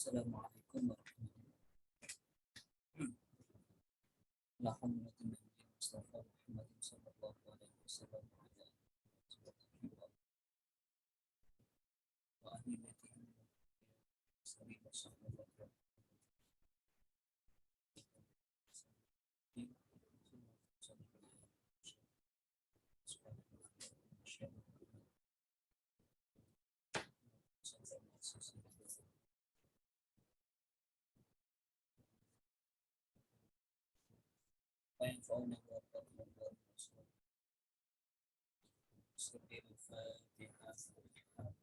Assalamualaikum warahmatullahi wabarakatuh. Mustafa Muhammad sallallahu alaihi wasallam wa ahli baitihi wa sahbihi وينفعنا بارك الفاتحة.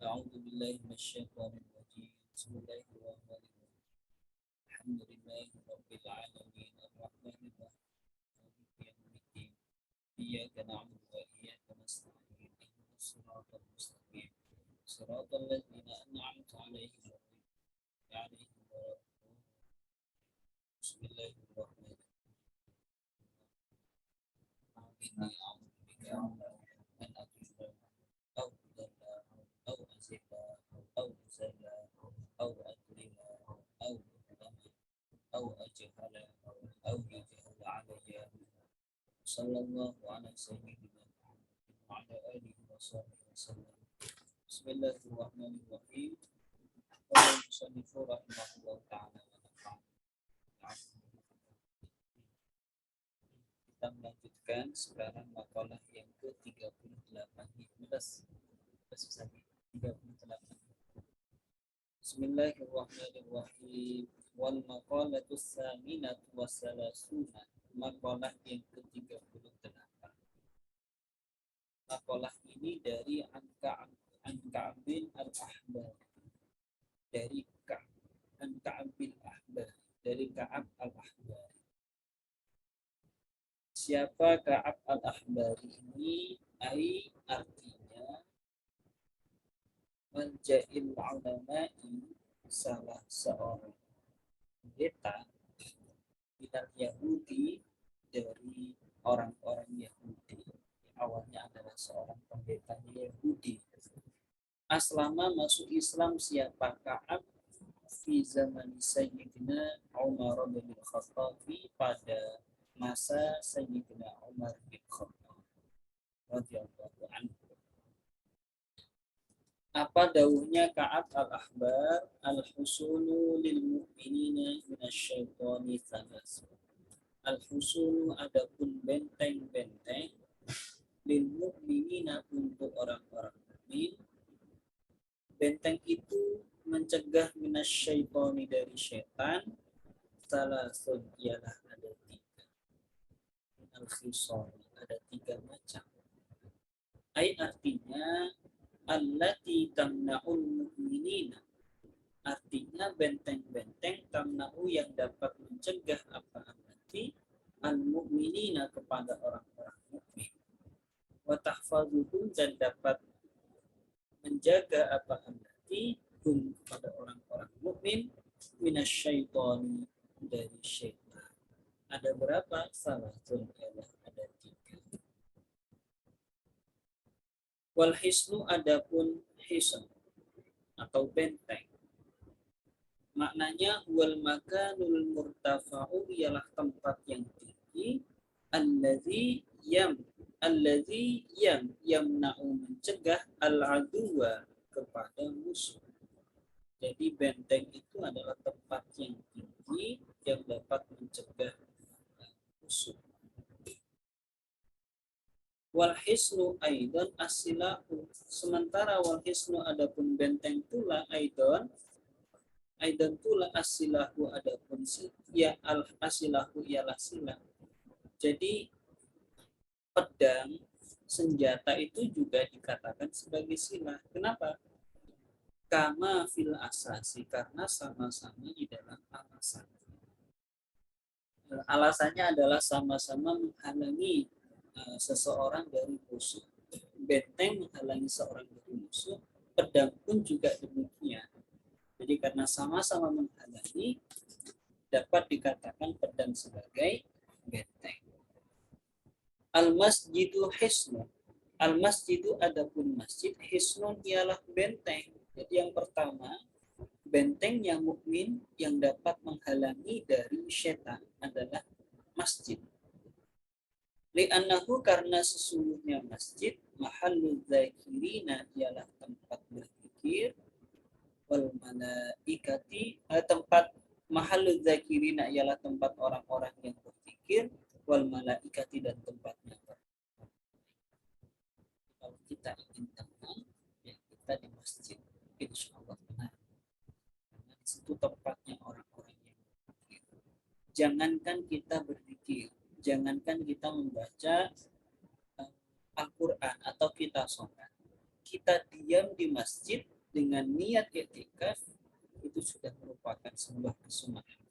أعوذ بالله من الشيطان الرجيم. بسم الله الرحمن الرحيم. الحمد لله رب العالمين الرحمن الرحيم مالك يوم الدين. إياك نعبد وإياك نستعين اهدنا الصراط المستقيم صراط الذين أنعمت عليهم بسم الله الرحمن الرحيم. إني أعوذ بك أن أضل أو أضل أو أزل أو أزل أو أضلل أو أظلم أو أجهل أو يجهل علي. صلى الله على سيدنا محمد وعلى آله وصحبه وسلم. بسم الله الرحمن الرحيم. قال المصنف رحمه الله تعالى kita melanjutkan sekarang makalah yang ke-38 Bismillahirrahmanirrahim. Wal maqalatus saminatu wassalasuna, makalah yang ke-38. Makalah ini dari An-Ka'bil al-Ahbar, dari An-Ka'bil al-Ahbar, dari Ka'ab al-Ahbar. Siapa Ka'ab al-Ahbari ini? Artinya menjahil ulama'i, salah seorang pendeta minal Yahudi, dari orang-orang Yahudi. Awalnya adalah seorang pendeta Yahudi. Aslama, masuk Islam siapa Ka'ab fi zaman Sayyidina Umar bin Khattab, pada masa Sayyidina Umar bin Khattab radhiyallahu anhu. Apa dawuhnya Ka'ab al-Ahbar? Al-husulu lil mu'minina minasyaitani thalas. Al-husulu, adapun benteng-benteng, lil mu'minina, untuk orang-orang mukmin. Benteng itu mencegah minasyaitani, dari syaitan. Thalasun, ialah ada tiga. Al-khisal, ada tiga macam. Artinya allati tamna'ul mu'minina, artinya benteng-benteng, tamna'u, yang dapat mencegah apa allati al-mu'minina, kepada orang-orang mukmin. Wa tahfazuhum, dan dapat menjaga apa allati hum, kepada orang-orang mukmin, minasyaitani, dari syaitan. Ada berapa? Salatun, ada tiga. Wal hisnu, adapun hisn atau benteng, maknanya wal makanul murtafa'u, ialah tempat yang tinggi, allazi yamna'u, mencegah al-aduwa, kepada musuh. Jadi benteng itu adalah tempat yang tinggi yang dapat mencegah musuh. Wal hisnu aidan asilahu, sementara wal hisnu, adapun benteng pula, aidan pula asilahu, adapun ya al asilahu ialah silah. Jadi pedang, senjata itu juga dikatakan sebagai silah. Kenapa? Kama fil asasi, karena sama-sama di dalam alasan. Alasannya adalah sama-sama menghalangi seseorang dari musuh. Benteng menghalangi seorang dari musuh, pedang pun juga demikian. Jadi karena sama-sama menghalangi, dapat dikatakan pedang sebagai benteng. Al-masjidu hisnun, al-masjidu, adapun masjid, hisnun, ialah benteng. Jadi yang pertama, benteng yang mukmin yang dapat menghalangi dari setan adalah masjid. Li'annahu karena sesungguhnya masjid mahallul dzakirina ialah tempat berzikir wal malaikati tempat mahallul dzakirina ialah tempat orang-orang yang berzikir wal malaikati dan tempatnya. Kalau kita ingin tenang, ya kita di masjid, insya Allah tenang. Karena di situ tempatnya orang-orang yang berzikir. Jangankan kita berzikir, jangankan kita membaca Al-Quran atau kita sholat, kita diam di masjid dengan niat i'tikaf itu sudah merupakan sebuah kesunahan.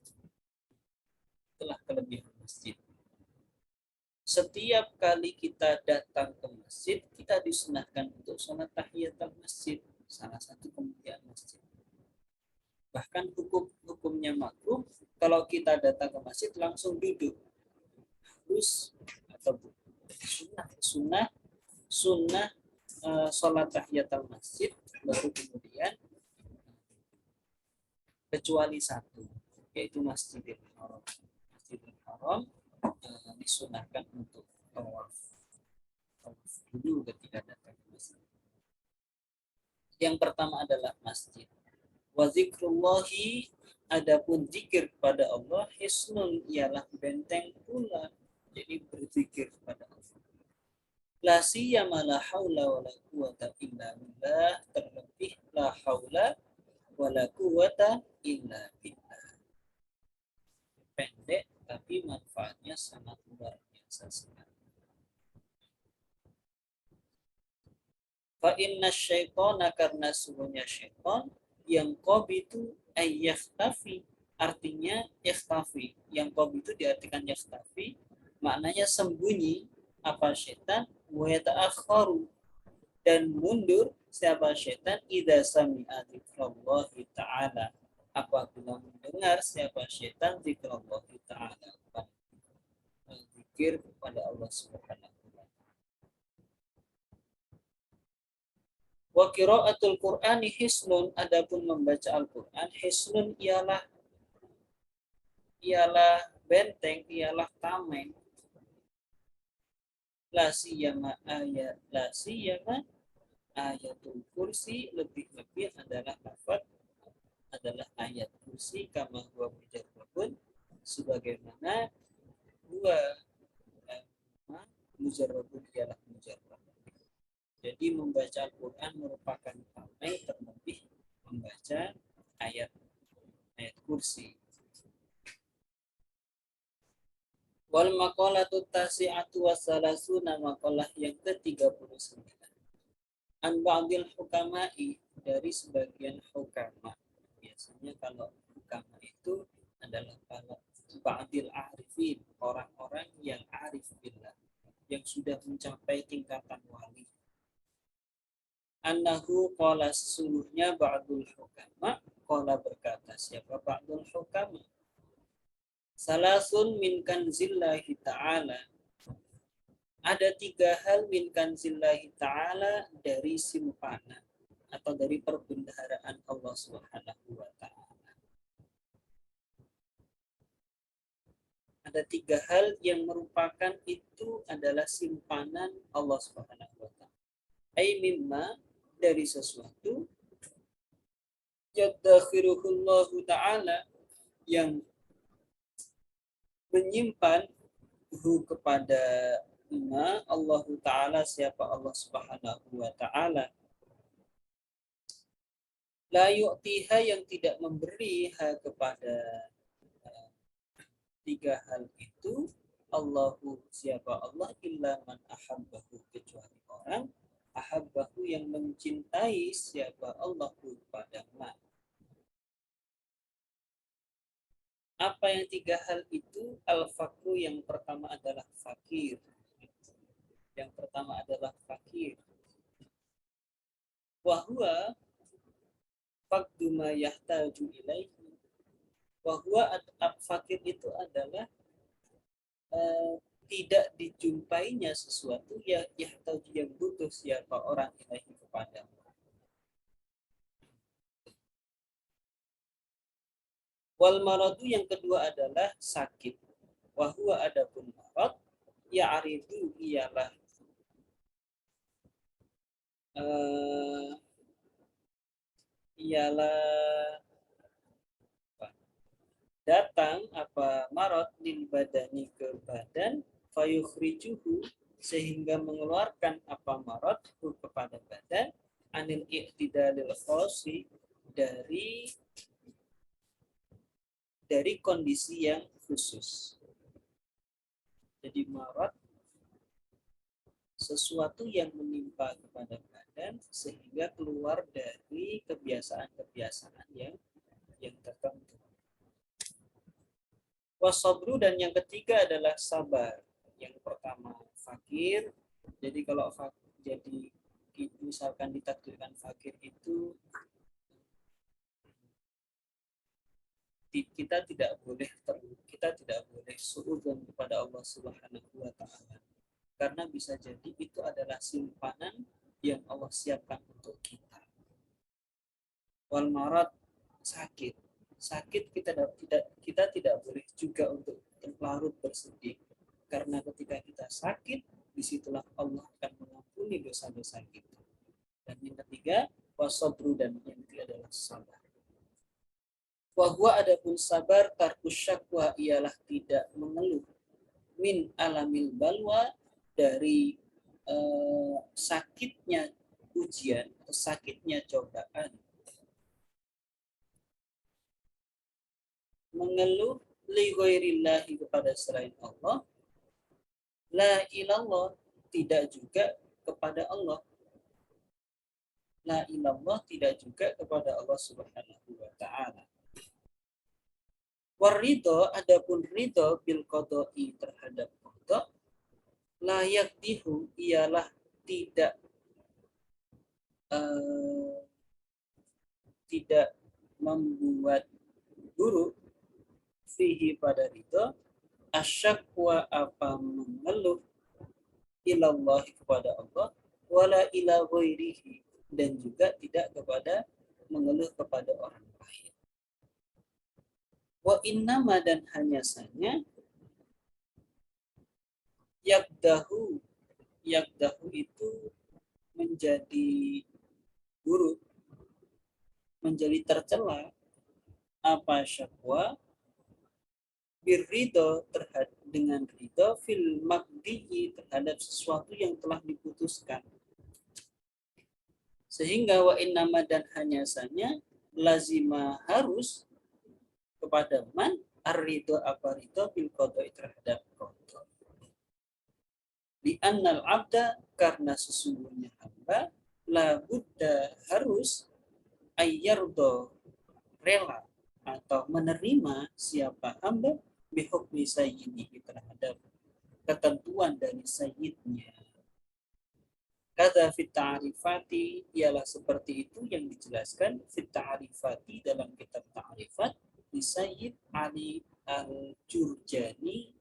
Itulah kelebihan masjid. Setiap kali kita datang ke masjid, kita disunahkan untuk sholat tahiyatul masjid, salah satu kemuliaan masjid. Bahkan hukumnya makruh kalau kita datang ke masjid langsung duduk. Harus atau sunnah sholat tahiyatul masjid baru kemudian kecuali satu, yaitu Masjidil Haram. Masjidil Haram disunahkan untuk tawaf dulu ketika datang ke masjid. Yang pertama adalah masjid. Wa zikrullahi, adapun zikir kepada Allah, hisnun ialah benteng pula. Jadi berzikir kepada Allah. La siyama la haula wa la quwata illa billah, terlebih la haula wa la quwata illa billah. Pendek tapi manfaatnya sangat luar biasa sekali. Fa inna syaitana, karena sungguhnya syaitan yang qabitu ayyaktafi, artinya yakhtafi. Yang qabitu diartikan yakhtafi, maknanya sembunyi apa syaitan, wa yata'akharu, dan mundur siapa syaitan idza sami'a dzikrallahi ta'ala, apabila mendengar siapa syaitan dzikrallahi ta'ala, zikir kepada Allah Subhanahu wa taala. Wa qiraatul Qur'ani hisnun, adapun membaca Al-Qur'an, hisnun ialah benteng, ialah tameng. La siyama ayatul kursi, lebih-lebih adalah lafaz adalah ayat kursi, kama huwa mujarrabun, sebagaimana huwa mujarrabun ialah mujarrab. Jadi membaca Al-Quran merupakan tameng, terlebih membaca ayat kursi. Wal maqalatu tasi'atu wassalasuna, maqalah yang ke-39. An ba'dil hukama'i, dari sebagian hukama. Biasanya kalau hukama itu adalah para ba'dil arifin, orang-orang yang arif billah, yang sudah mencapai tingkatan wali. Annahu qala, sesungguhnya ba'dul hukama, qala berkata siapa ba'dul hukama, salasun min kanzillahi ta'ala, ada 3 hal min kanzillahi ta'ala, dari simpanan atau dari perbendaharaan Allah Subhanahu wa ta'ala. Ada 3 hal yang merupakan itu adalah simpanan Allah Subhanahu wa ta'ala. Ai mimma, dari sesuatu, yadakhiruhullahu ta'ala, yang menyimpan kepada Allah Ta'ala, siapa Allah Subhanahu wa Ta'ala, la yu'tiha, yang tidak memberi kepada 3 hal itu, Allahu, siapa Allah, illa man ahabbahu, kecuali orang ahabbahu yang mencintai siapa Allah kepada man. Apa yang 3 hal itu? Al-fakru, yang pertama adalah fakir. Yang pertama adalah fakir. Wahwa fakdu ma yahtaju ilaihi. Wahwa fakir itu adalah tidak dijumpainya sesuatu ya yahtaju, yang butuh siapa orang ilaihi kepada. Wal maradu yang kedua adalah sakit. Wa huwa adapun marad ya'ridu ialah ialah datang apa marad lil badani ke badan fayukhrijuhu sehingga mengeluarkan apa marad kepada badan anil i'tidalil khasi dari kondisi yang khusus. Jadi marad sesuatu yang menimpa kepada badan sehingga keluar dari kebiasaan-kebiasaan yang tertentu. Wasabru dan yang ketiga adalah sabar. Yang pertama fakir. Jadi kalau jadi misalkan ditakdirkan fakir itu kita tidak boleh suudzon kepada Allah Subhanahu wa taala. Karena bisa jadi itu adalah simpanan yang Allah siapkan untuk kita. Wal marad sakit kita tidak boleh juga untuk larut bersedih karena ketika kita sakit disitulah Allah akan mengampuni dosa-dosa kita. Dan yang ketiga wasabru dan yang ketiga adalah sabar. Wahwa adapun sabar tarkus syakwa ialah tidak mengeluh min alamil balwa dari sakitnya ujian atau sakitnya cobaan. Mengeluh li ghairillahi kepada selain Allah, la ilallah tidak juga kepada Allah, la ilallah tidak juga kepada Allah Subhanahu wa taala. Waridho adapun ridho bil qada'i terhadap qada layak dihu ialah tidak membuat buruk fihi pada ridho asyakwa apa mengeluh ilallah kepada Allah wala ila ghairihi dan juga tidak kepada mengeluh kepada orang lain. Wa innama dan hanya saja yakdahu itu menjadi buruk, menjadi tercela apa syakwa birridho terhadap dengan ridho fil makdiyi terhadap sesuatu yang telah diputuskan. Sehingga wa innama dan hanya saja lazima harus kepada man ar-ridho apa ridho bil qada'i terhadap qada. Di annal abda karena sesungguhnya hamba la budda harus ayyardo rela atau menerima siapa hamba bihukmi sayyidihi terhadap ketentuan dari sayyidnya. Kata fit ta'rifati ialah seperti itu yang dijelaskan fit ta'rifati dalam kitab ta'rifat di Sayyid Ali Al-Jurjani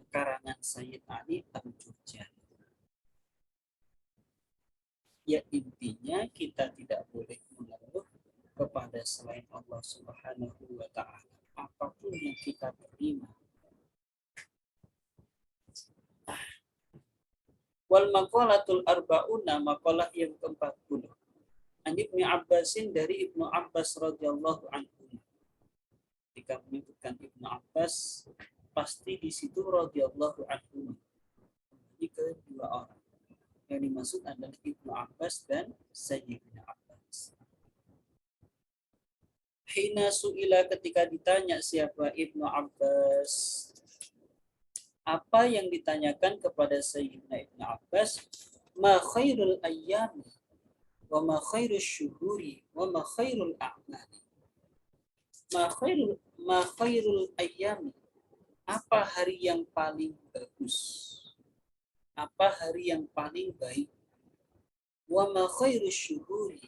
karangan Sayyid Ali Al-Jurjani. Ya intinya kita tidak boleh mengeluh kepada selain Allah Subhanahu wa taala apapun yang kita terima. Wal maqalatul arba'una maqalah yang ke-40. An Ibnu Abbasin dari Ibnu Abbas radhiyallahu anhu. Jika menyebutkan Ibnu Abbas pasti di situ radhiyallahu anhu. Jadi kedua orang. Yang dimaksud adalah Ibnu Abbas dan Sayyidina Abbas. Hina su'ila ketika ditanya siapa Ibnu Abbas, apa yang ditanyakan kepada Sayyidina Ibnu Abbas, ma khairul ayyami wa ma khairul syuhuri wa ma khairul a'mali. Ma khairul ayyami, apa hari yang paling bagus, apa hari yang paling baik, wa ma khairul syuhuri,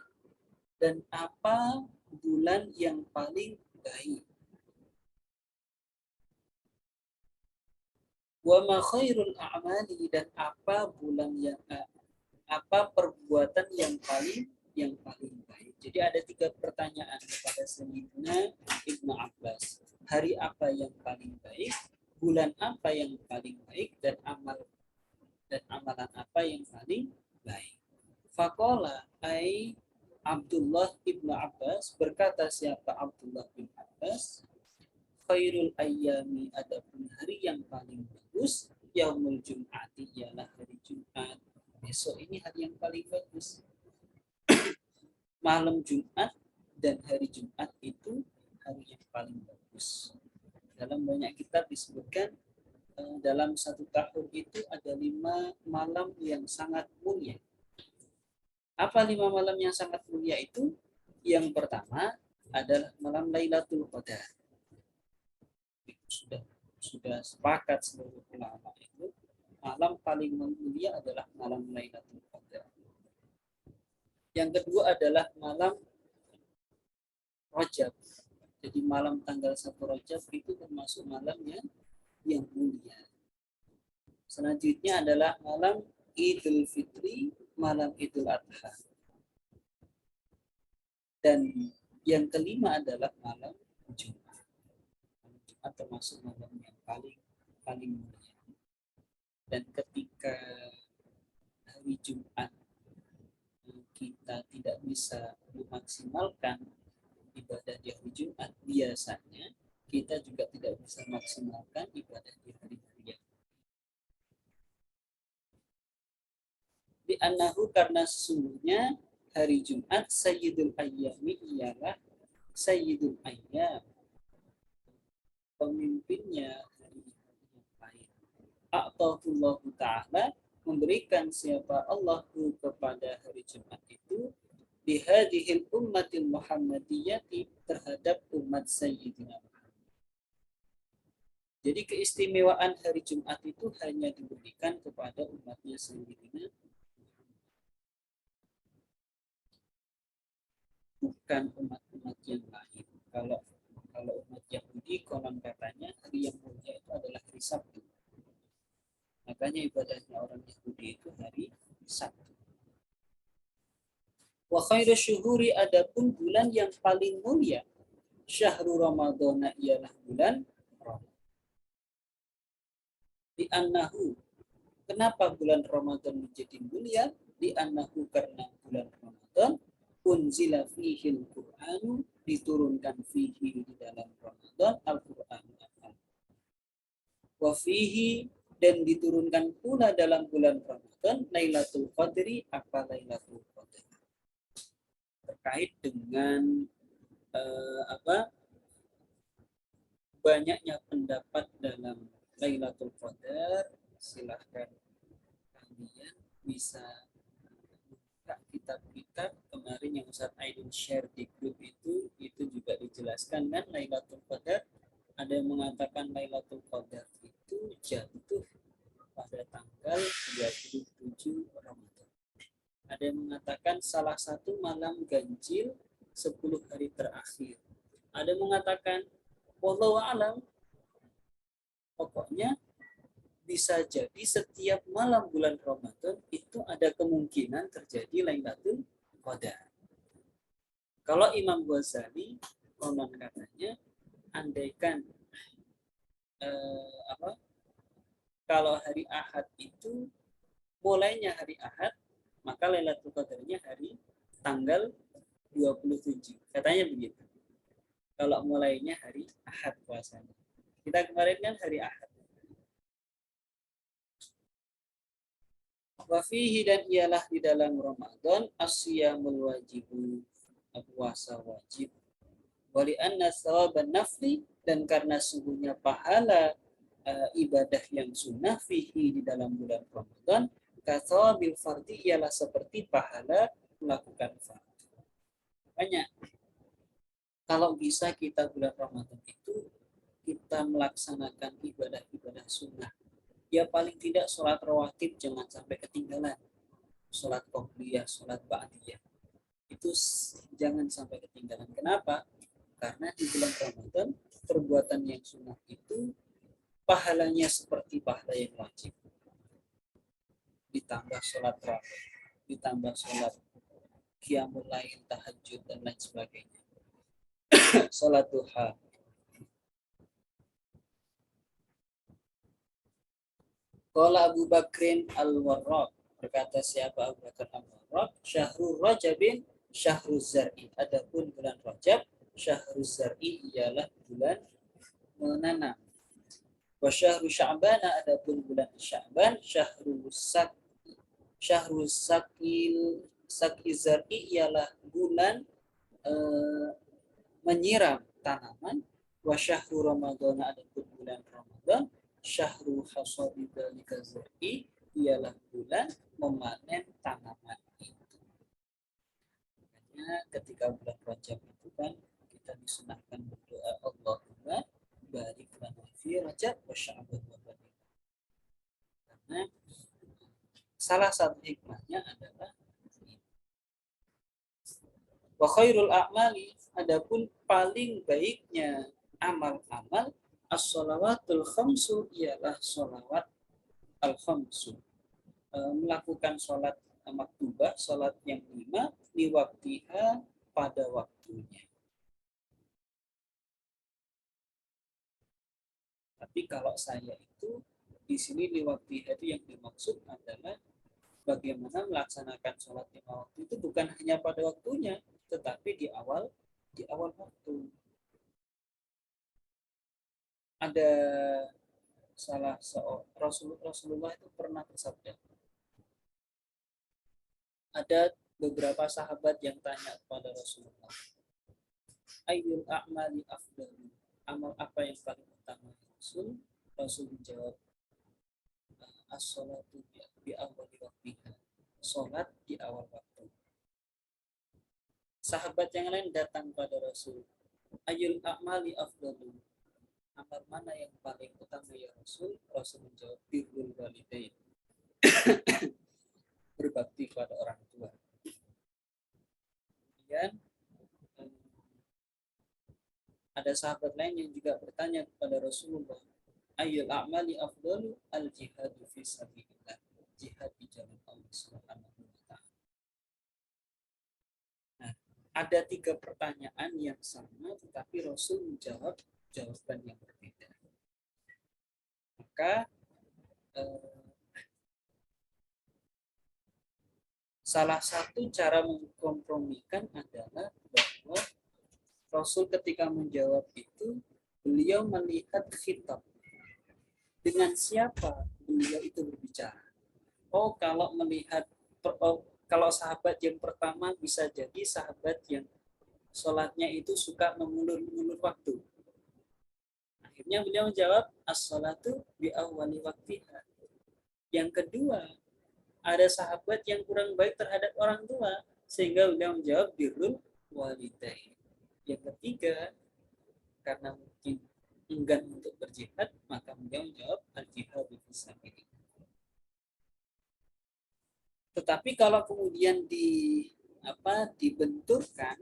dan apa bulan yang paling baik, wa ma khairul a'mali, dan apa perbuatan yang paling baik. Jadi ada 3 pertanyaan kepada Sayyidina Ibnu Abbas. hari apa yang paling baik, bulan apa yang paling baik, dan amalan apa yang paling baik. Faqala ai Abdullah ibnu Abbas, berkata siapa Abdullah bin Abbas, khairul ayyami, adapun hari yang paling bagus, yaumul jum'ati, ialah hari Jumat. Besok ini hari yang paling bagus. Malam Jumat dan hari Jumat itu hari yang paling bagus. Dalam banyak kitab disebutkan dalam satu tahun itu ada 5 malam yang sangat mulia. Apa 5 malam yang sangat mulia itu? Yang pertama adalah malam Lailatul Qadar. Sudah sepakat seluruh ulama itu, malam paling mulia adalah malam Lailatul Qadar. Yang kedua adalah malam Rajab. Jadi malam tanggal 1 Rajab itu termasuk malam yang mulia. Selanjutnya adalah malam Idul Fitri, malam Idul Adha. Dan yang kelima adalah malam Jumat. Malam Jumat termasuk malam yang paling mulia. Dan ketika hari Jumat kita tidak bisa memaksimalkan ibadah di hari Jumat, biasanya kita juga tidak bisa maksimalkan ibadah di hari-hari yang di annahu, karena sesungguhnya hari Jumat sayyidul ayyami, ialah sayyidul ayyam, pemimpinnya hari-hari yang lain. A'tahullahu ta'ala, memberikan siapa Allah kepada hari Jumat itu, bihadihil ummatil Muhammadiyati, terhadap umat Sayyidina Muhammad. Jadi keistimewaan hari Jumat itu hanya diberikan kepada umatnya Sayyidina, bukan umat-umat yang lain. Kalau umat Yahudi, konon katanya hari yang mulia itu adalah hari Sabtu. Makanya ibadahnya orang Yahudi itu hari Sabtu. Wa khairu syuhuri, adapun bulan yang paling mulia, syahrul Ramadhan, ialah bulan Ramadan. Di annahu, kenapa bulan Ramadan menjadi mulia? Di annahu, karena bulan Ramadan unzila fihil Qur'anu, diturunkan fihi, di dalam Ramadan, Al-Qur'an. Wa fihi, dan diturunkan pula dalam bulan Ramadan, Lailatul Qadri, apa Lailatul Qadri, terkait dengan banyaknya pendapat dalam Lailatul Qadar. Silahkan kalian bisa buka kitab-kitab kemarin yang Ustaz Aidin share di grup itu juga dijelaskan kan Lailatul Qadar. Ada yang mengatakan Lailatul Qadar itu jatuh pada tanggal 27 Ramadan. Ada yang mengatakan salah satu malam ganjil 10 hari terakhir. Ada yang mengatakan wallahu a'lam, pokoknya bisa jadi setiap malam bulan Ramadan itu ada kemungkinan terjadi Lailatul Qadar. Kalau Imam Ghazali konon katanya, andaikan kalau hari Ahad itu mulainya hari Ahad, maka Lailatul Qadarnya hari tanggal 27. Katanya begitu. Kalau mulainya hari Ahad puasanya. Kita kemarin kan hari Ahad. Wa fihi, dan ialah di dalam Ramadan, asyamul wajibu, puasa wajib. Wali anna thawaban nafli, dan karena sungguhnya pahala ibadah yang sunnah fihi, di dalam bulan Ramadan, kathawabil fardi, ialah seperti pahala melakukan fardu. Makanya kalau bisa kita bulan Ramadan itu kita melaksanakan ibadah-ibadah sunnah. Ya paling tidak sholat rawatib jangan sampai ketinggalan. Sholat qobliyah, sholat ba'diyah. Itu jangan sampai ketinggalan. Kenapa? Karena di bulan Ramadan perbuatan yang sunnah itu pahalanya seperti pahala yang wajib. Ditambah sholat rawatib, ditambah sholat qiyamul lail, tahajud, dan lain sebagainya. Sholat duha. Qala Abu Bakrin al-Warraq, berkata siapa Abu Bakar al-Warraq, syahrul Rajabin syahrul zar'i. Adapun bulan Rajab, syahrul zar'i ialah bulan menanam. Wa syahrul Sya'ban, adapun bulan Sya'ban, syahrul sakil zar'i ialah bulan menyiram tanaman. Wa syahru Ramadan, adapun bulan Ramadan, syahrul hasadi dzalika zar'i ialah bulan memanen tanaman itu. Makanya ketika bulan Rajab itu kan kita disunahkan berdoa Allahumma barik lana fi Rajab wa Sya'ban wa barik. Karena salah satu hikmahnya adalah wa khairul a'mali, adapun paling baiknya amal-amal as-shalawatul khamsu ialah sholawat al-khamsu, melakukan sholat maktubah, sholat yang 5 di waktiha, pada waktunya. Tapi kalau saya itu di sini di waktiha itu yang dimaksud adalah bagaimana melaksanakan sholat 5 waktu itu bukan hanya pada waktunya, tetapi di awal waktu. Ada salah seorang Rasulullah itu pernah bersabda, ada beberapa sahabat yang tanya kepada Rasulullah, ayyul a'mali afdalu, amal apa yang paling utama Rasul? Rasul menjawab, as-sholatu bi awal waktiha, sholat di awal waktu. Sahabat yang lain datang pada Rasul, ayyul a'mali afdalu, amal mana yang paling utama ya Rasul? Rasul menjawab, birrul walidain, berbakti pada orang tua. Kemudian ada sahabat lain yang juga bertanya kepada Rasulullah, ayyul a'mali afdalu, al jihadu fi sabilillah, jihad di jalan Allah Subhanahu wa taala. Nah, ada 3 pertanyaan yang sama tetapi Rasul menjawab jawaban yang berbeda. Maka salah satu cara mengkompromikan adalah bahwa Rasul ketika menjawab itu, beliau melihat khitab. Dengan siapa beliau itu berbicara. Kalau sahabat yang pertama bisa jadi sahabat yang sholatnya itu suka mengulur waktu. Akhirnya beliau menjawab, as-sholatu bi awwali waktiha. Yang kedua, ada sahabat yang kurang baik terhadap orang tua, sehingga beliau menjawab birrul walidain. Yang ketiga, karena mungkin enggan untuk berjihad, maka beliau menjawab al-jihad fisabilillah. Tetapi kalau kemudian dibenturkan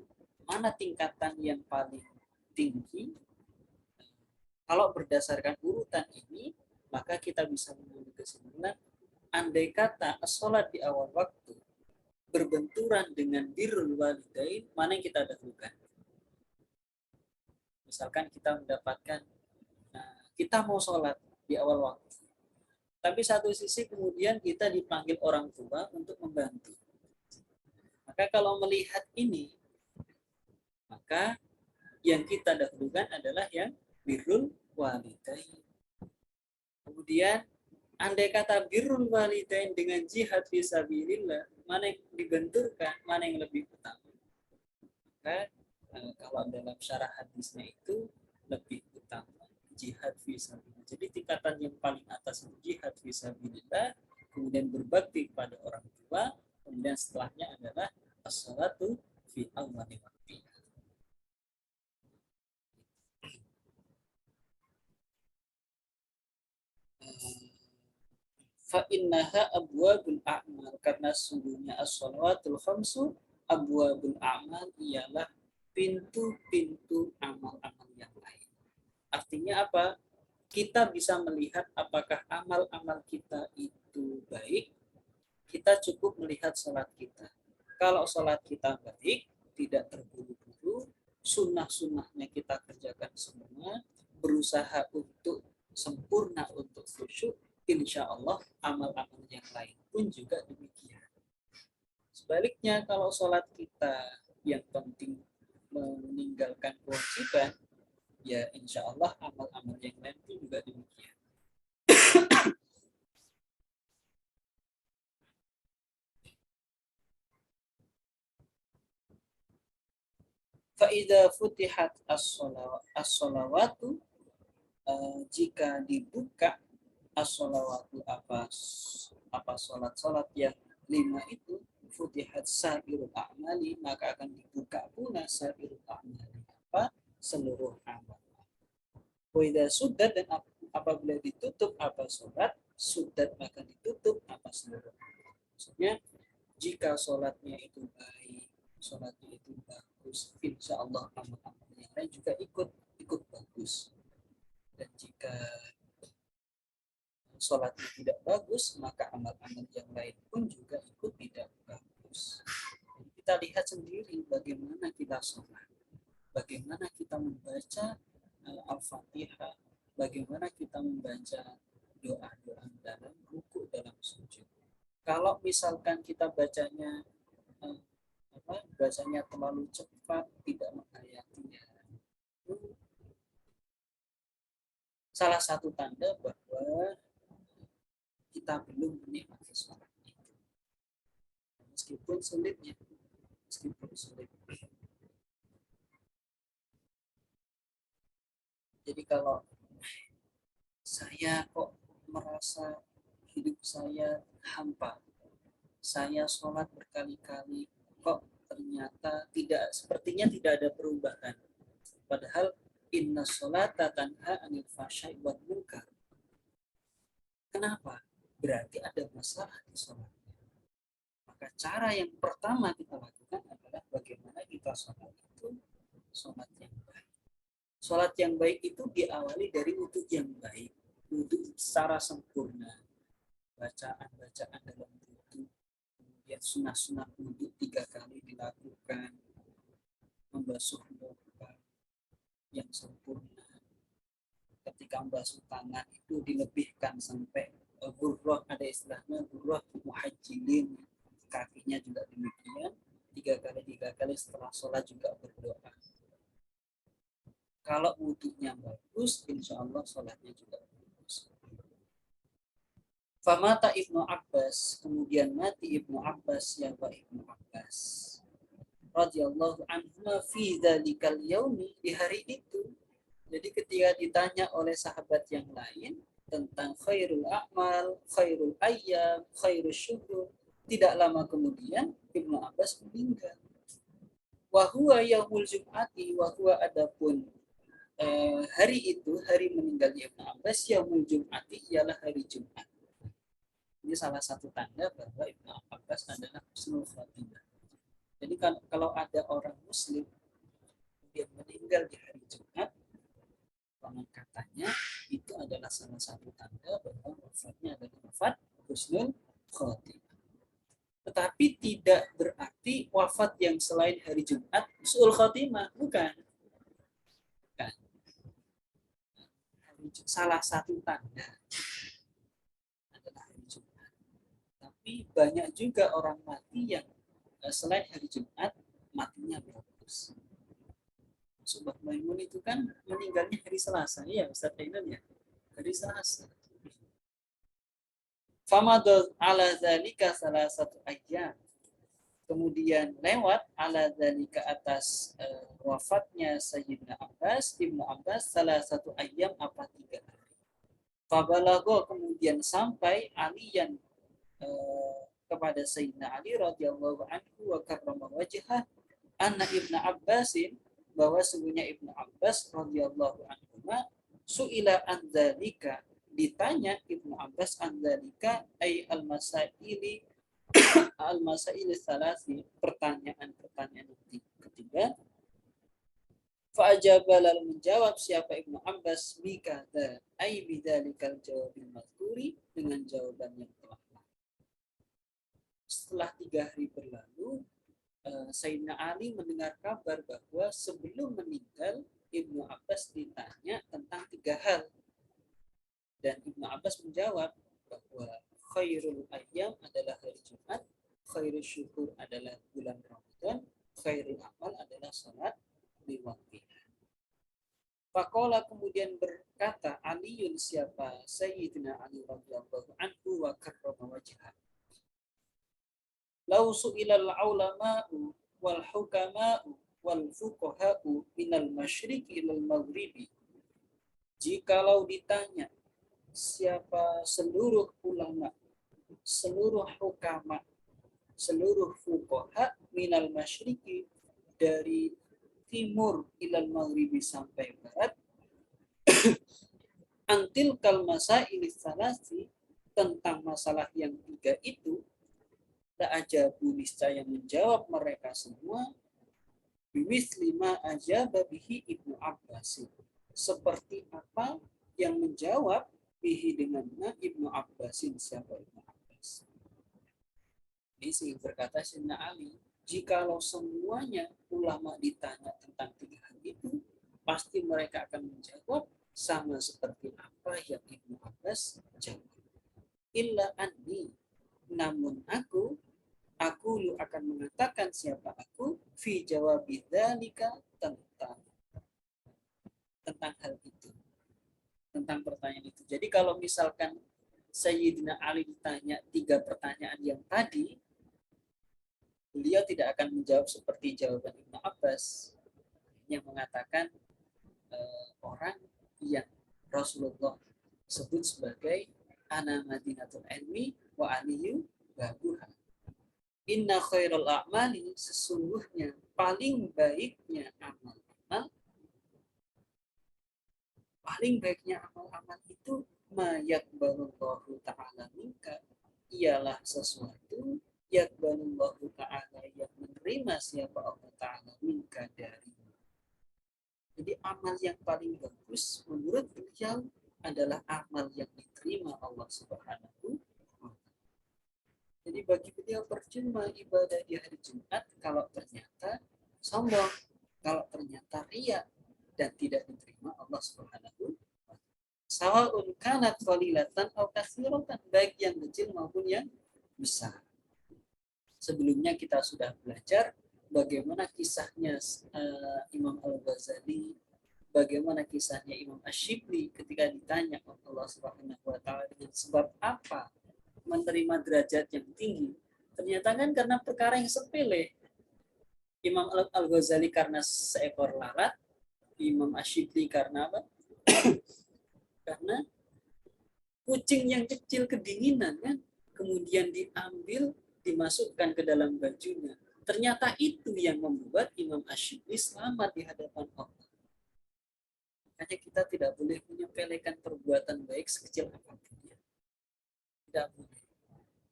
mana tingkatan yang paling tinggi, kalau berdasarkan urutan ini, maka kita bisa mengambil kesimpulan, andai kata sholat di awal waktu berbenturan dengan birrul walidain, mana yang kita dahulukan? Misalkan kita mendapatkan, kita mau sholat di awal waktu, tapi satu sisi kemudian kita dipanggil orang tua untuk membantu. Maka kalau melihat ini, maka yang kita dahulukan adalah yang birrul walidain. Kemudian andai kata birrul walidain dengan jihad fisabilillah, mana yang dibenturkan, mana yang lebih utama? Maka kalau dalam syarah hadisnya itu lebih utama jihad fisabilillah. Jadi tingkatan yang paling atas itu jihad fisabilillah, kemudian berbakti pada orang tua, kemudian setelahnya adalah as-shalatu fi awwali waqti. Fa innaha abwabul a'mal, karena sungguhnya as-shalawatul khamsu abwabul a'mal ialah pintu-pintu amal-amal yang lain. Artinya apa? Kita bisa melihat apakah amal-amal kita itu baik, kita cukup melihat sholat kita. Kalau sholat kita baik, tidak terburu-buru, sunnah-sunnahnya kita kerjakan semua, berusaha untuk sempurna untuk khusyuk, insya Allah amal-amal yang lain pun juga demikian. Sebaliknya kalau sholat kita yang penting meninggalkan kewajiban, ya insya Allah amal-amal yang lain pun juga demikian. Fa'idha futihat as-sholawatu, jika dibuka as-sholawatu apa sholat-sholat yang 5 itu, futihat sairul a'mali, maka akan dibuka pula sairul a'mali, apa seluruh amal. Wa'idha sudah, dan apabila ditutup apa sholat, sudah maka ditutup apa seluruh amal. Maksudnya jika sholatnya itu baik, sholatnya itu bagus, insya Allah amal-amal yang lain juga ikut bagus. Dan jika sholatnya tidak bagus, maka amal-amal yang lain pun juga ikut tidak bagus. Jadi kita lihat sendiri bagaimana kita sholat, bagaimana kita membaca Al-Fatihah, bagaimana kita membaca doa-doa dalam ruku, dalam sujud. Kalau misalkan kita bacanya bacanya terlalu cepat, tidak menghayatinya, itu salah satu tanda bahwa kita belum menikmati sholat itu. Meskipun sulitnya, meskipun sulit. Jadi kalau saya kok merasa hidup saya hampa, saya sholat berkali-kali, kok ternyata sepertinya tidak ada perubahan. Padahal inna sholata tanha anil fahsya'i wal munkar. Kenapa? Berarti ada masalah di sholat. Maka cara yang pertama kita lakukan adalah bagaimana kita sholat itu sholat yang baik. Sholat yang baik itu diawali dari wudhu yang baik, wudhu secara sempurna, bacaan-bacaan dalam wudhu, kemudian sunah-sunah wudhu 3 kali dilakukan, membasuh muka yang sempurna. Ketika membasuh tangan itu dilebihkan sampai burroh, ada istilahnya burroh muhajjilin, kakinya juga demikian, 3 kali setelah sholat juga berdoa. Kalau wudhunya bagus, insya Allah sholatnya juga bagus. Famata Ibnu Abbas, kemudian mati Ibnu Abbas, ya Pak Ibnu Abbas radhiyallahu anhu fi dzalikal yaumi, di hari itu. Jadi ketika ditanya oleh sahabat yang lain tentang khairul a'mal, khairul ayyam, khairul syuhur, tidak lama kemudian Ibnu Abbas meninggal. Wa huwa yaumul jum'ati, wa huwa adapun hari itu, hari meninggalnya Ibnu Abbas, yaumul jum'ati ialah hari Jumat. Ini salah satu tanda bahwa Ibnu Abbas adalah husnul khatimah. Jadi kalau ada orang muslim yang meninggal di hari Jumat, konon katanya itu adalah salah satu tanda bahwa wafatnya adalah wafat husnul khatimah. Tetapi tidak berarti wafat yang selain hari Jumat husnul khatimah, bukan. Salah satu tanda adalah hari Jumat. Tapi banyak juga orang mati yang selain hari Jumat matinya bagus. Subah Maimun itu kan meninggalnya hari Selasa, ya Ustaz Ainan ya, hari Selasa. Famadul ala zalika salah satu ayat. Kemudian lewat ala zalika atas wafatnya Sayyidina Abbas, Ibnu Abbas, salah satu ayam apa 3 hari. Fabalago, kemudian sampai alian kepada Sayyidina Ali radhiyallahu anhu wa karrama wajhah, anna Ibnu Abbasin, bahwa sungguhnya Ibnu Abbas radhiyallahu anhu suila an dzalika, ditanya Ibnu Abbas an dzalika ay al-masaili salasi, pertanyaan ketiga. Fa'ajaba, lalu menjawab siapa Ibnu Abbas, bikada ay bidzalikal jawabil mazkuri, dengan jawaban yang telah. Setelah 3 hari berlalu, Sayyidina Ali mendengar kabar bahwa sebelum meninggal Ibnu Abbas ditanya tentang 3 hal. Dan Ibnu Abbas menjawab, bahwa khairul ayyam adalah hari Jumat, khairul syukur adalah bulan Ramadan, khairul amal adalah salat di waktu. Faqala kemudian berkata Aliun, siapa Sayyidina Ali radhiyallahu anhu wa karrama wajhah. Lau su'ilal ulama'u wal hukama'u wal fuqaha'u minal masyriqi ilal maghribi. Jikalau ditanya siapa seluruh ulama, seluruh hukama, seluruh fuqaha minal masyriqi dari timur ilal maghribi sampai barat, antil kal masail salasi, tentang masalah yang tiga itu, la ajabu niscaya menjawab mereka semua bimisli ma ajaba bihi Ibnu Abbas, seperti apa yang menjawab bihi dengannya Ibnu Abbasin, siapa Ibnu Abbas. Ini berkata Sayyidina Ali, jikalau semuanya ulama ditanya tentang tiga hal itu, pasti mereka akan menjawab sama seperti apa yang Ibnu Abbas jawab. Illa anni, namun aku lu akan mengatakan siapa aku fi jawabi dzalika, tentang hal itu, tentang pertanyaan itu. Jadi kalau misalkan Sayyidina Ali ditanya tiga pertanyaan yang tadi, beliau tidak akan menjawab seperti jawaban Ibnu Abbas yang mengatakan orang yang Rasulullah sebut sebagai ana madinatul ilmi wa aliyu babuha. Inna khairul a'mali, sesungguhnya paling baiknya amal-amal, paling baiknya amal-amal itu mayakbalullahu ta'ala minka, ialah sesuatu yakbalullahu ta'ala yang menerima siapa Allah ta'ala minka dari. Jadi amal yang paling bagus menurut beliau adalah amal yang diterima Allah Subhanahu. Jadi bagi beliau percuma ibadah di hari Jumat kalau ternyata sombong, kalau ternyata riya dan tidak diterima Allah Subhanahu. Sawaun kanat qalilatan aw katsiratan, baik yang kecil maupun yang besar. Sebelumnya kita sudah belajar bagaimana kisahnya Imam Al-Ghazali, bagaimana kisahnya Imam Ash-Shibli ketika ditanya Allah Subhanahu wa taala dengan sebab apa menerima derajat yang tinggi. Ternyata kan karena perkara yang sepele. Imam Al-Ghazali karena seekor lalat, Imam Ash-Shibli karena apa? Karena kucing yang kecil kedinginan kan, kemudian diambil, dimasukkan ke dalam bajunya. Ternyata itu yang membuat Imam Ash-Shibli selamat di hadapan Allah. Makanya kita tidak boleh menyepelekan perbuatan baik sekecil apapun. Tidak boleh.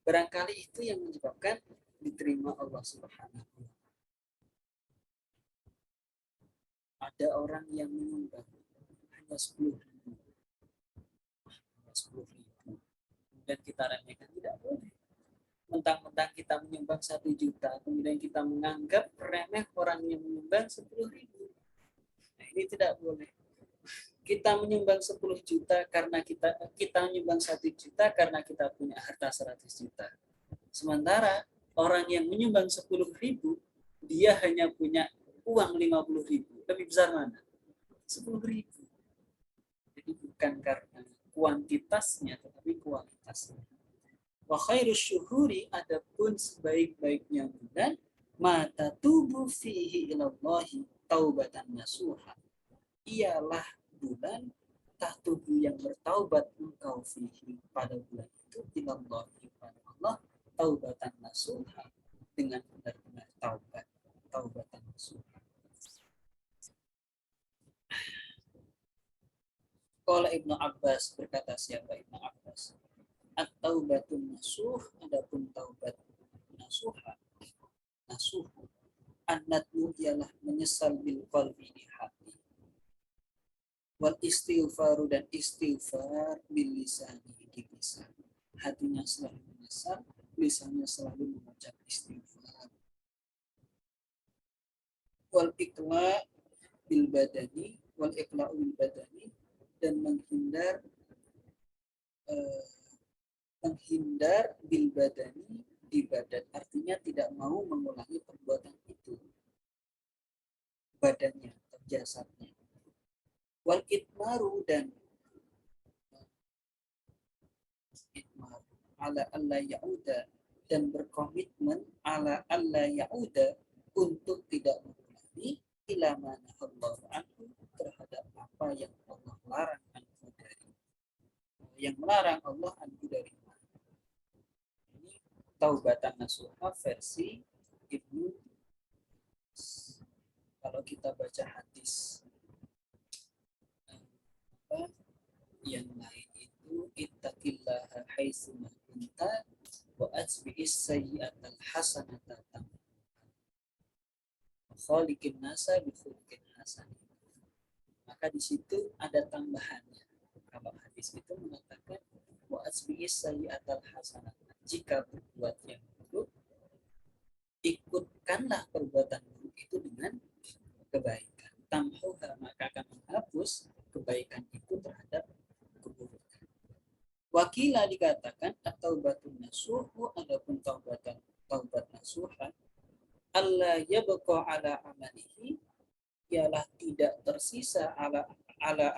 Barangkali itu yang menyebabkan diterima Allah Subhanahu. Ada orang yang menyumbang hanya 10.000, dan kita remehkan, tidak boleh. Mentang-mentang kita menyumbang 1 juta, kemudian kita menganggap remeh orang yang menyumbang 10.000. Nah, ini tidak boleh. Kita menyumbang 10 juta karena kita menyumbang 1 juta karena kita punya harta 100 juta. Sementara orang yang menyumbang 10.000, dia hanya punya uang 50.000. Lebih besar mana? 10.000. Jadi bukan karena kuantitasnya, tetapi kualitasnya. Wa khairus syuhuri, adapun sebaik-baiknya bulan, mata tubuh fihi ilallahi taubatan nasuha, ialah bulan tahtubu yang bertaubat engkau fihi, pada bulan itu, ilallahi, pada Allah, taubatan nasuha, dengan benar-benar taubat, taubatan nasuha. Qala Ibnu Abbas, berkata siapa Ibnu Abbas, at-taubatun nasuh, adapun taubat nasuha, nasuh, an-nadmu ialah menyesal bil qalbi, di hati, wal istighfaru, dan istighfar bil lisani, di lisan, hatinya selalu menyesal, lisannya selalu mengucap istighfar, wal iqla bil badani, wal iqla bil badani, dan menghindar menghindar bil badani di badan, artinya tidak mau mengulangi perbuatan itu badannya atau jasadnya. Wal itmaru dan itmar ala alla yauda, dan berkomitmen ala alla yauda untuk tidak mengulangi ila mana Allah anhu, terhadap apa yang Allah larang anhu dari, yang melarang Allah anhu dari. Ini taubatan nasuha versi Ibnu. Kalau kita baca hadis apa yang lain itu, ittaqillaha haitsu ma kunta wa atbi'is sayyi'atal hasanata tamhuha khaliqin nasa bi khuluqin hasan. Maka di situ ada tambahannya. Kalau hadis itu mengatakan wa atbi'is sayyi'atal hasanata, jika berbuat yang buruk, ikutkanlah perbuatan buruk itu dengan kebaikan. Tamhuha, maka akan menghapus kebaikan itu terhadap keburukan. Wakila dikatakan atau batun nasuhu, adapun taubat nasuha, Allah yabqa ala amalihi, ialah tidak tersisa ala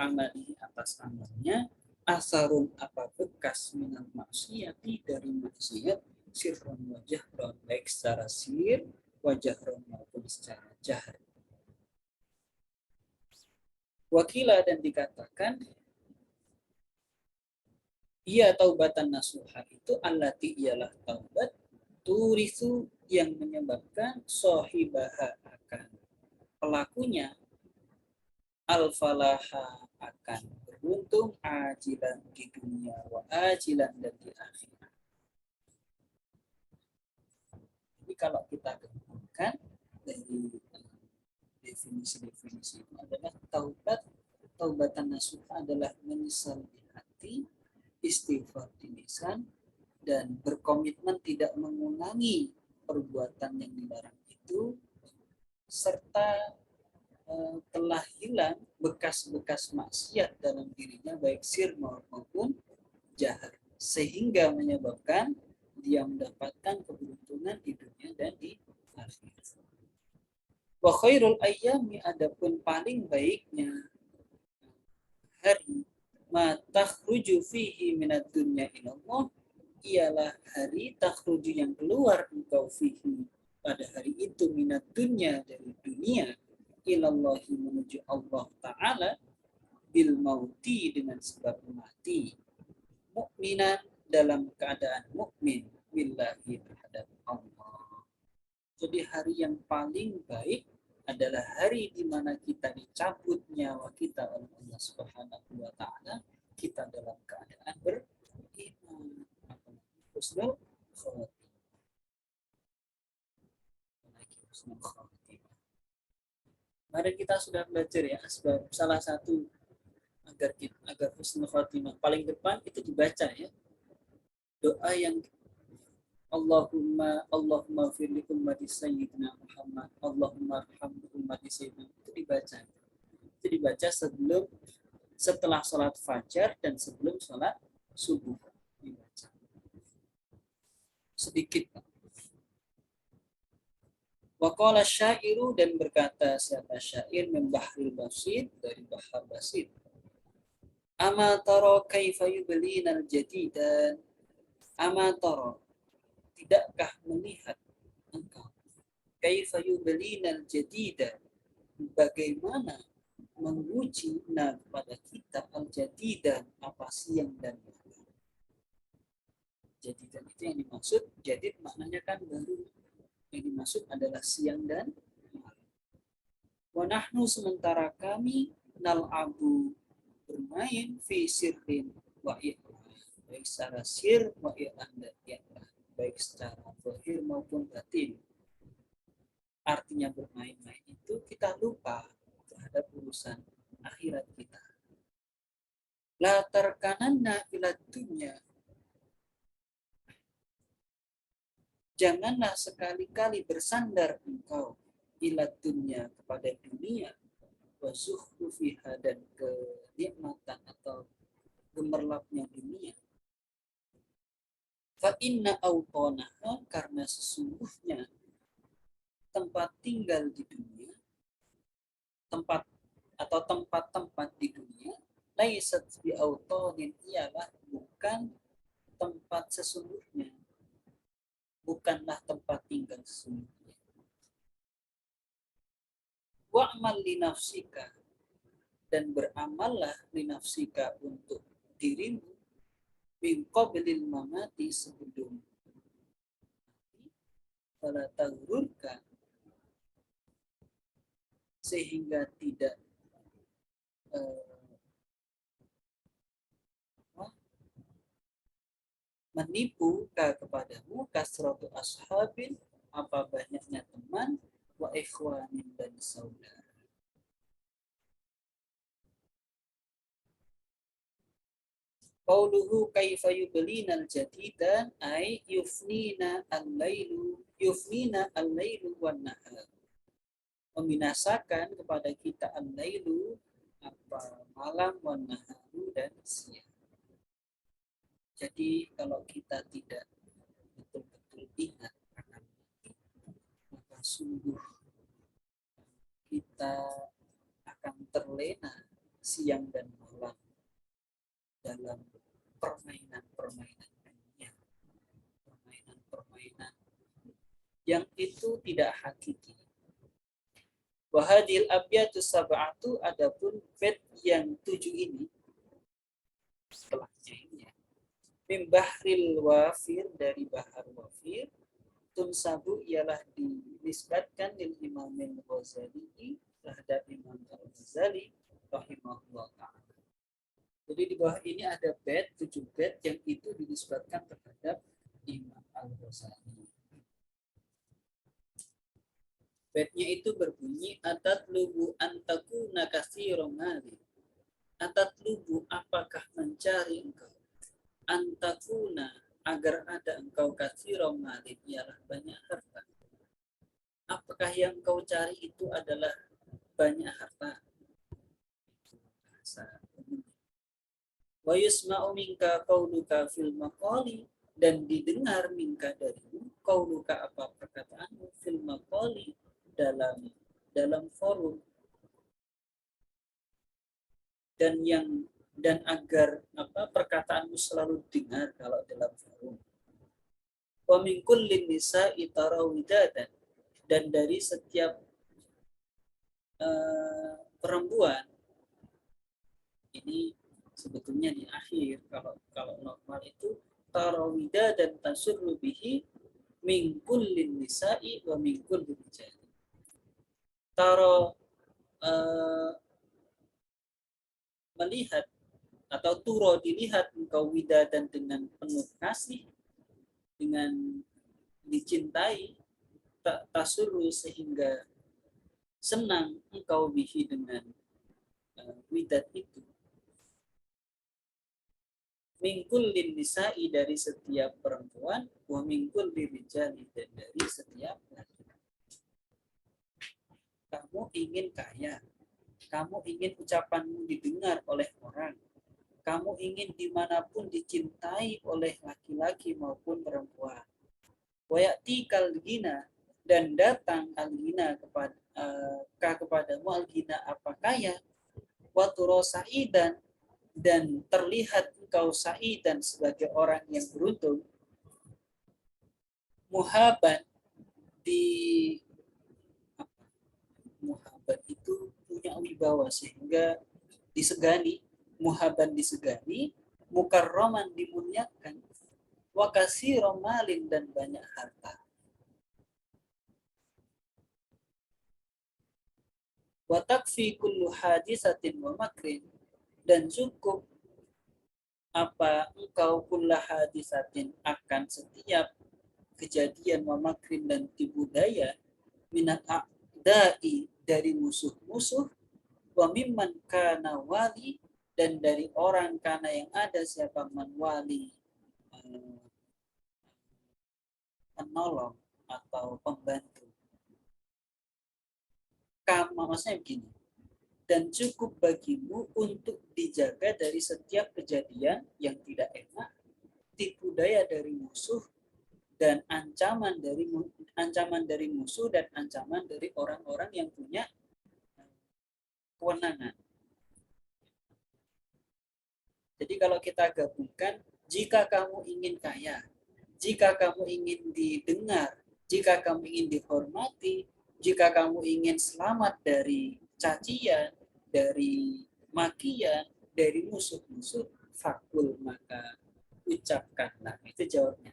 amalihi, atas amalnya, asarun, apa bekas, minal maksiati, dari maksiat, sirron wajah ron, baik secara sir wajah ron maupun secara jahar. Wakila dan dikatakan ia taubatan nasuha itu allati, ialah taubat turisu, yang menyebabkan sohibaha, akan pelakunya al-falaha, akan beruntung ajilan di dunia wa ajilan dan di akhirat. Jadi kalau kita gabungkan dari definisi-definisi itu adalah taubatan nasuha adalah menyesal di hati, istighfar di lisan, dan berkomitmen tidak mengulangi perbuatan yang dilarang itu, serta telah hilang bekas-bekas maksiat dalam dirinya baik sir maupun jahar, sehingga menyebabkan dia mendapatkan keberuntungan di dunia dan di akhirat. Wa khairul ayyami, adapun paling baiknya hari, ma takhruju fihi minad dunya ilallah, ialah hari takhruju yang keluar engkau fihi, pada hari itu, minat dunya, dari dunia, ilallahi, menuju Allah Ta'ala, bil mauti, dengan sebab mati, mukminan, dalam keadaan mukmin, billahi, terhadap Allah. Jadi hari yang paling baik adalah hari di mana kita dicabut nyawa kita oleh Allah Subhanahu wa Ta'ala, kita dalam keadaan beriman. Husnul khotimah. Mari kita sudah belajar ya asbab. Salah satu agar husnul khotimah paling depan itu dibaca ya. Doa yang Allahumma firli ummati sayyidina Muhammad, Allahumma arham ummati sayyidina, itu dibaca. Itu dibaca setelah sholat fajar dan sebelum sholat subuh dibaca. Sedikit. Waqala syairu, dan berkata siapa syair, min bahril basid, dari bahar basid, ama tara kaifa yublina al-jadidan, ama tara, tidakkah melihat engkau, kaifa yublina al-jadidan, bagaimana menguji kepada kita al-jadidan, apa siang dan malam. Jadidan itu yang dimaksud, jadid maknanya kan baru, yang dimaksud adalah siang dan malam. Wa nahnu, sementara kami, nal'abu, bermain, fi sirrin wa i'lan, baik secara sir wa i'lan, dan i'lan, baik secara zahir maupun batin. Artinya bermain-main itu kita lupa terhadap urusan akhirat kita. La tarkananna ila dunya, janganlah sekali-kali bersandar engkau ila dunya, kepada dunia, wa zukhrufiha, dan kenikmatan atau gemerlapnya dunia. Fa inna awtanaha, karena sesungguhnya tempat tinggal di dunia, tempat atau tempat-tempat di dunia, laisat bi awtanin, ialah bukan tempat sesungguhnya, bukanlah tempat tinggal sesungguhnya. Wa'mal li nafsika, dan beramallah li nafsika untuk dirimu, min qablil mamati, sebelum fala taghrurka, sehingga tidak menipu kepadamu kasratu ashabin, apa banyaknya teman, wa ikhwanin, dan saudara. Qauluhu kaifa yublinal jadida, ay yufnina al-lailu wan nahar, membinasakan kepada kita al-lailu, apa malam, wan naharu, dan siang. Jadi kalau kita tidak betul-betul ingat akan itu, maka sungguh kita akan terlena siang dan malam dalam permainan-permainan dunia, permainan-permainan yang itu tidak hakiki. Wahadil abyatu sab'atu, adapun bait yang 7 ini setelahnya ini ya, min bahril wafir, dari bahar wafir, tunsabu, ialah dinisbatkan lil Imamil Ghazali, terhadap Imam Al-Ghazali rahimahullah ta'ala. Jadi di bawah ini ada bait, 7 bait yang itu dinisbatkan terhadap Imam Al-Ghazali. Baitnya itu berbunyi, atatlubu antakuna katsiran mali. Atatlubu, apakah mencari engkau, antakuna, agar ada engkau katsiran mali, ialah banyak harta. Apakah yang kau cari itu adalah banyak harta? Wa yusma'u minka qauluka fil maqali, dan didengar minka darimu, qauluka, apa perkataanmu, fil maqali, dalam forum, dan agar apa perkataanmu selalu dengar kalau dalam forum. Wa min kullin nisa'i tarawidadan, dan dari setiap perempuan, ini sebetulnya di akhir, kalau normal itu tarawida dan tasurru bihi min kullin nisa'i wa min kullin rijali. Taro melihat, atau turo dilihat engkau widadan, dengan penuh kasih, dengan dicintai, tasuru, sehingga senang engkau bihi, dengan widad itu, mingkul lin nisa'i, dari setiap perempuan, wa mingkul lirijali, dan dari setiap laki-laki. Kamu ingin kaya, kamu ingin ucapanmu didengar oleh orang, kamu ingin dimanapun dicintai oleh laki-laki maupun perempuan. Wayati kalgina, dan datang al-gina kepadamu, al-gina, apa kaya, waturo sa'idan, dan terlihat engkau sa'idan, sebagai orang yang beruntung, muhaban, muhaban itu punya wibawa sehingga disegani, muhaban disegani, mukarraman dimuliakan, wa katsiran malin, dan banyak harta. Wa takfi kullu hadisatin wa makrin, dan cukup apa engkau kullu hadisatin, akan setiap kejadian, wa makrin, dan tipu daya, minat a'dai, dari musuh-musuh, wa mimman kana wali, dan dari orang kana yang ada siapa man wali, penolong atau pembantu. Kamu, maksudnya begini, dan cukup bagimu untuk dijaga dari setiap kejadian yang tidak enak, tipu daya dari musuh dan ancaman dari musuh dan ancaman dari orang-orang yang punya kewenangan. Jadi kalau kita gabungkan, jika kamu ingin kaya, jika kamu ingin didengar, jika kamu ingin dihormati, jika kamu ingin selamat dari cacian, dari makian, dari musuh-musuh, fakul maka ucapkanlah. Itu jawabnya.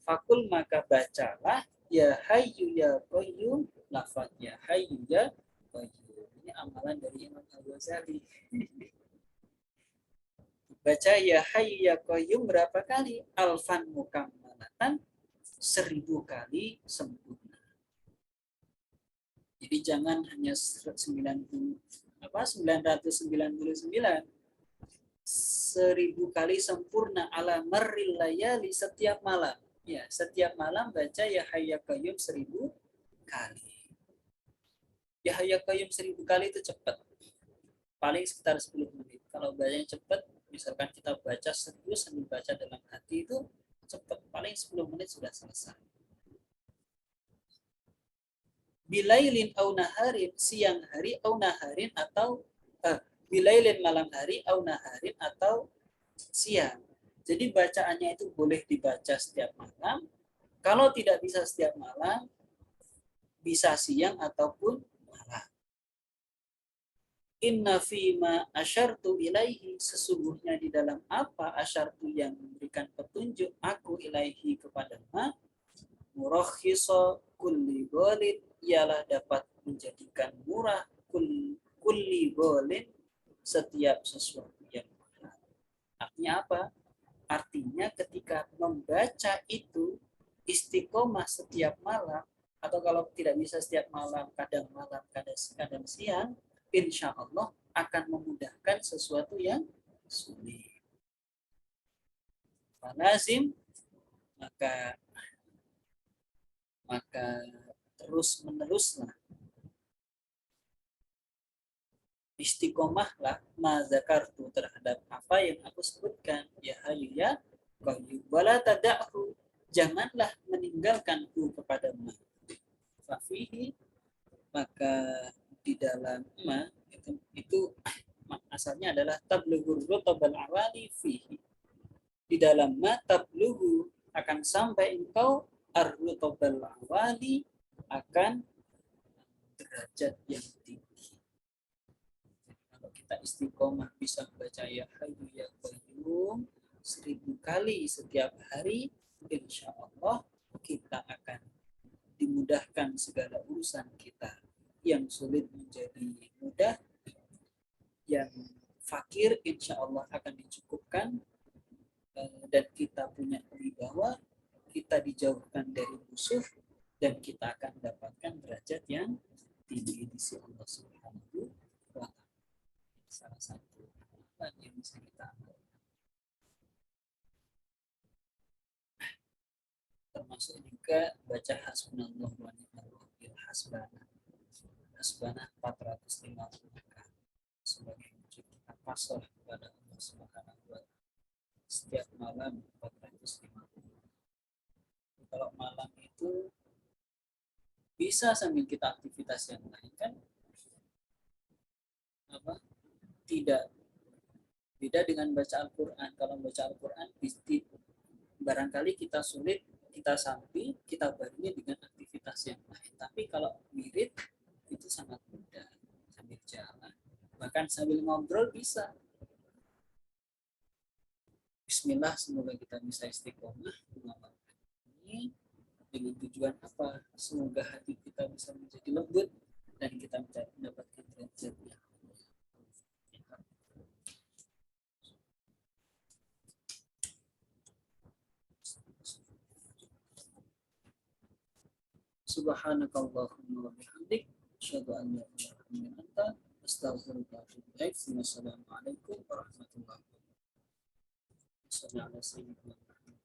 Fakul maka bacalah ya hayyu ya qayyum, lafaz ya hayyu ya qayyum. Ini amalan dari Imam Al-Ghazali. Baca ya hayyu ya qayyum berapa kali? Alfan mukammalatan, 1000 kali sempurna. Jadi jangan hanya 999, 1000 kali sempurna ala marril layali, setiap malam. Ya, setiap malam baca ya hayya qayyum 1000 kali. Ya hayya qayyum 1000 kali itu cepat. Paling sekitar 10 menit. Kalau bacanya cepat, misalkan kita baca serius sambil baca dalam hati, itu cepat. Paling 10 menit sudah selesai. Bilailin au naharin, siang hari au naharin, atau bilailin malam hari au naharin, atau siang. Jadi bacaannya itu boleh dibaca setiap malam. Kalau tidak bisa setiap malam, bisa siang ataupun malam. Inna fima asyartu ilaihi, sesungguhnya di dalam apa asyartu yang memberikan petunjuk aku ilaihi kepada ma, murakhisa kulli bolin, ialah dapat menjadikan murah kulli bolin, setiap sesuatu yang mahal. Artinya apa? Artinya ketika membaca itu istiqomah setiap malam, atau kalau tidak bisa setiap malam, kadang siang, insya Allah akan memudahkan sesuatu yang sulit. Lazim, maka terus meneruslah, istiqomahlah mazakartu, terhadap apa yang aku sebutkan, ya hayu ya qayyum, wala tada'hu, janganlah meninggalkanku kepada ma. Fafihi, maka di dalam ma itu asalnya adalah tablughur rutabal awali fihi. Di dalam ma tablughu, akan sampai engkau ar-rutabal awali, akan derajat yang tinggi. Kalau kita istiqomah bisa membaca ya hayyu ya qayyum 1000 kali setiap hari, insya Allah kita akan dimudahkan segala urusan kita. Yang sulit menjadi mudah, yang fakir insya Allah akan dicukupkan, dan kita punya wibawa, kita dijauhkan dari musuh, dan kita akan mendapatkan derajat yang tinggi di sisi Allah Subhanahu wa Ta'ala. Salah satu amalan yang bisa kita ambil. Termasuk juga baca hasbunallah wa ni'mal wakil, hasbana 450 kali sebagai wujud kita pasrah kepada Allah Subhanahu wa Ta'ala. Setiap malam 450. Kalau malam itu bisa sambil kita aktivitas yang lain, kan tidak beda dengan baca Al-Quran. Kalau baca Al-Quran barangkali kita sulit, kita sambil kita barengi dengan aktivitas yang lain. Tapi kalau wirid itu sangat mudah, sambil jalan, bahkan sambil ngobrol bisa. Bismillah, semoga kita bisa istiqomah mengamalkan ini dengan tujuan apa? Semoga hati kita bisa menjadi lembut dan kita mendapatkan derajat yang Subhanakallahumma wa bihamdik, asyhadu an la ilaha illa anta, astaghfiruka wa atubu ilaik. Wassalamualaikum warahmatullahi wabarakatuh.